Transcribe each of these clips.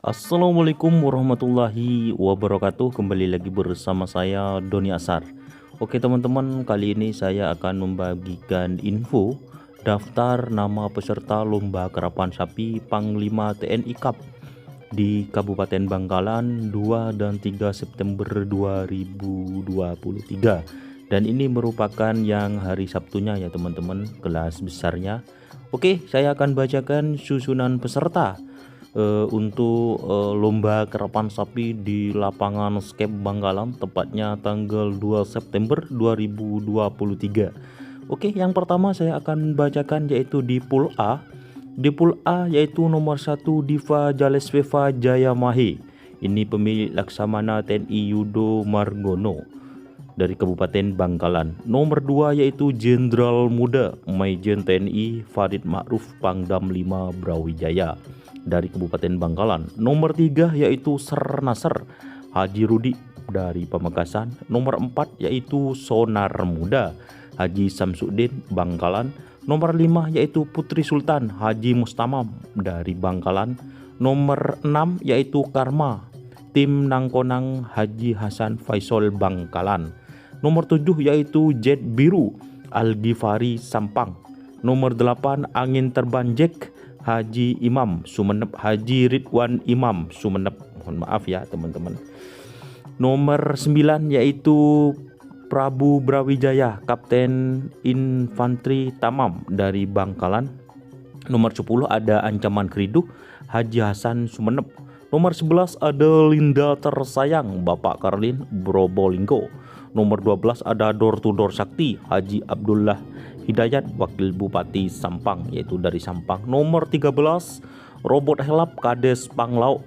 Assalamualaikum warahmatullahi wabarakatuh. Kembali lagi bersama saya Doni Asar. Oke teman-teman, kali ini saya akan membagikan info daftar nama peserta lomba karapan sapi Panglima TNI Cup di Kabupaten Bangkalan 2 dan 3 September 2023. Dan ini merupakan yang hari Sabtunya ya teman-teman, kelas besarnya. Oke, saya akan bacakan susunan peserta untuk lomba karapan sapi di lapangan Skep Bangkalan, tepatnya tanggal 2 September 2023. Oke, yang pertama saya akan bacakan yaitu di Pool A. Di Pool A yaitu nomor 1 Diva Jalesveva Jayamahe. Ini pemilik Laksamana TNI Yudo Margono dari Kabupaten Bangkalan. Nomor 2 yaitu Jenderal Muda Maijen TNI Farid Ma'ruf Pangdam 5 Brawijaya dari Kabupaten Bangkalan. Nomor 3 yaitu Ser Nasr Haji Rudi dari Pamekasan. Nomor 4 yaitu Sonar Muda Haji Samsudin Bangkalan. Nomor 5 yaitu Putri Sultan Haji Mustamam dari Bangkalan. Nomor 6 yaitu Karma Tim Nangkonang Haji Hasan Faisal Bangkalan. Nomor 7 yaitu Jet Biru Al-Ghifari Sampang. Nomor 8 Angin Terbang Jack Haji Imam Sumeneb Haji Ridwan Imam Sumeneb. Mohon maaf ya teman-teman. Nomor 9 yaitu Prabu Brawijaya Kapten Infanteri Tamam dari Bangkalan. Nomor 10 ada Ancaman Keridu Haji Hasan Sumeneb. Nomor 11 ada Linda Tersayang Bapak Karlin Probolinggo. Nomor 12 ada Door to Door Sakti Haji Abdullah Hidayat Wakil Bupati Sampang, yaitu dari Sampang. Nomor 13 Robot Helap Kades Panglau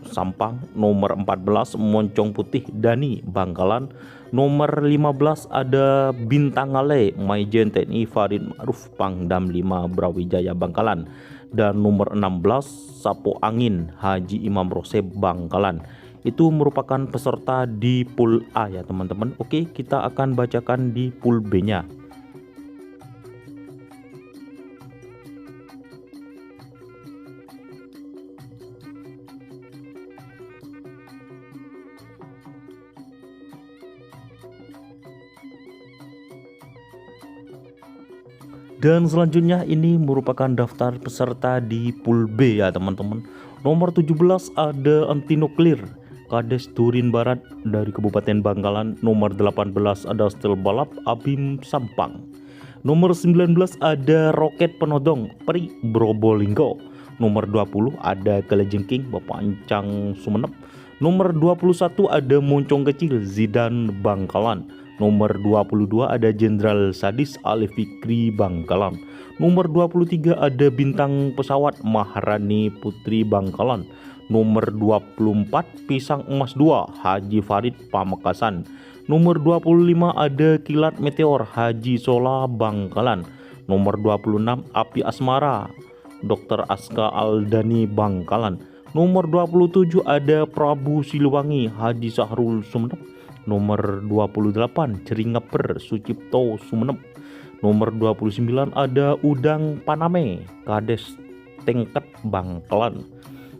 Sampang. Nomor 14 Moncong Putih Dani Bangkalan. Nomor 15 ada Bintang Ale Maijen TNI Farid Ma'ruf Pangdam 5 Brawijaya Bangkalan. Dan nomor 16 Sapo Angin Haji Imam Roseb Bangkalan. Itu merupakan peserta di pool A ya teman-teman. Oke, kita akan bacakan di pool B nya. Dan selanjutnya ini merupakan daftar peserta di pool B ya teman-teman. Nomor 17 ada Antinuklir Kades Turin Barat dari Kabupaten Bangkalan. Nomor 18 ada Stel Balap Abim Sampang. Nomor 19 ada Roket Penodong Pri Probolinggo. Nomor 20 ada Kelejengking Bapak Encang Sumeneb. Nomor 21 ada Moncong Kecil Zidan Bangkalan. Nomor 22 ada Jenderal Sadis Ali Fikri Bangkalan. Nomor 23 ada Bintang Pesawat Maharani Putri Bangkalan. Nomor 24 Pisang Emas 2 Haji Farid Pamekasan. Nomor 25 ada Kilat Meteor Haji Sola Bangkalan. Nomor 26 Api Asmara Dr. Aska Aldani Bangkalan. Nomor 27 ada Prabu Siliwangi Haji Sahrul Sumeneb. Nomor 28 Ceringeper Sucipto Sumeneb. Nomor 29 ada Udang Paname Kades Tengket Bangkalan.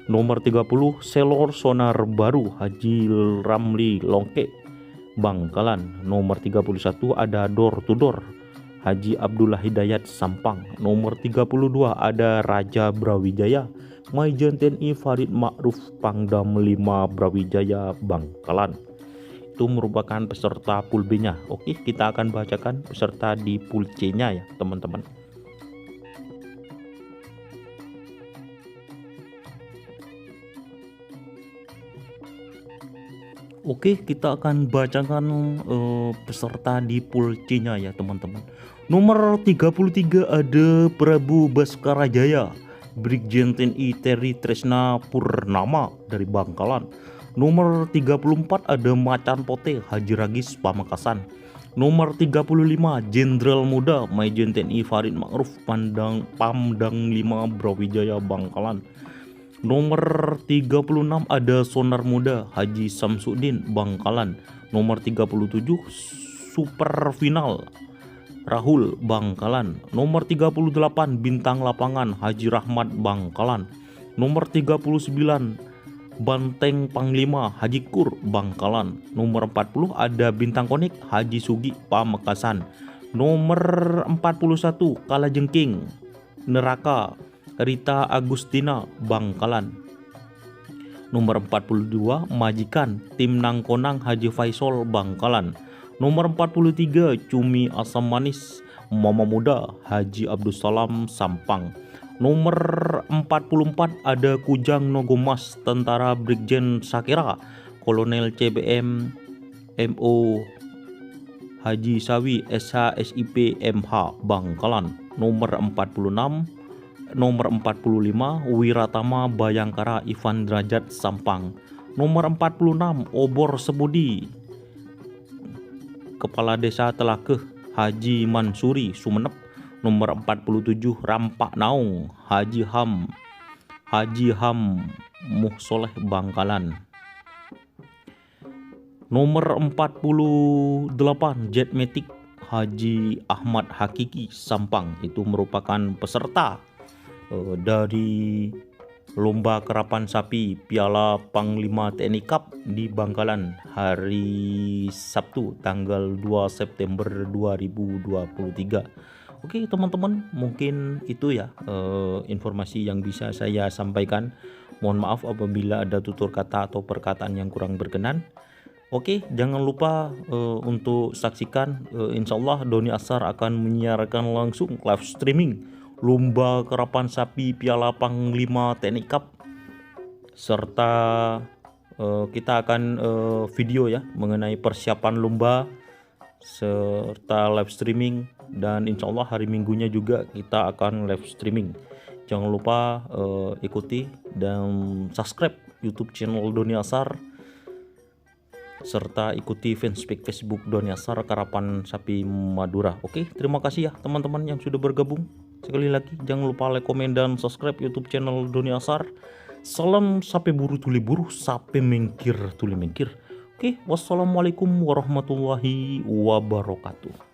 Nomor 30 Selor Sonar Baru Haji Ramli Longke Bangkalan. Nomor 31 ada Door to Door Haji Abdullah Hidayat Sampang. Nomor 32 ada Raja Brawijaya Maijen TNI Farid Ma'ruf Pangdam 5 Brawijaya Bangkalan. Itu merupakan peserta pool B nya. Oke, kita akan bacakan peserta di pool C nya ya teman-teman. Oke, kita akan bacakan peserta di pool C nya ya teman-teman. Nomor 33 ada Prabu Baskarajaya Brigjen TNI Terry Tresna Purnama dari Bangkalan. Nomor 34 ada Macan Pote Haji Ragis Pamekasan. Nomor 35 Jenderal Muda Maijen TNI Farid Ma'ruf Pamdam 5 Brawijaya Bangkalan. Nomor 36 ada Sonar Muda Haji Samsudin Bangkalan. Nomor 37 Super Final Rahul Bangkalan. Nomor 38 Bintang Lapangan Haji Rahmat Bangkalan. Nomor 39 Banteng Panglima Haji Kur Bangkalan. Nomor 40 ada Bintang Konik Haji Sugi Pamekasan. Nomor 41 Kalajengking Neraka Rita Agustina Bangkalan. Nomor 42 Majikan Tim Nangkonang Haji Faisal Bangkalan. Nomor 43 Cumi Asam Manis Mama Muda Haji Abdul Salam Sampang. Nomor 44 ada Kujang Nogomas Tentara Brigjen Sakira Kolonel CBM MO Haji Sawi SH SIP MH Bangkalan. Nomor 45 Wiratama Bayangkara Ivan Derajat Sampang. Nomor 46 Obor Sebudi Kepala Desa Telakeh Haji Mansuri Sumenep. Nomor 47 Rampak Naung Haji Ham Muhsoleh Bangkalan. Nomor 48 Jetmatic Haji Ahmad Hakiki Sampang. Itu merupakan peserta dari lomba kerapan sapi Piala Panglima TNI Cup di Bangkalan hari Sabtu tanggal 2 September 2023. Oke teman-teman, mungkin itu ya informasi yang bisa saya sampaikan. Mohon maaf apabila ada tutur kata atau perkataan yang kurang berkenan. Oke, jangan lupa untuk saksikan, insya Allah Doni Asar akan menyiarkan langsung live streaming lomba kerapan sapi Piala Panglima TNI Cup, serta kita akan video ya mengenai persiapan lomba serta live streaming, dan insya Allah hari Minggunya juga kita akan live streaming. Jangan lupa ikuti dan subscribe YouTube channel Doni Asar, serta ikuti fanspage Facebook Doni Asar Karapan Sapi Madura. Oke, terima kasih ya teman-teman yang sudah bergabung. Sekali lagi jangan lupa like, komen, dan subscribe YouTube channel Doni Asar. Salam sapi buru tuli buru, sapi mengkir tuli mengkir. Oke, wassalamualaikum warahmatullahi wabarakatuh.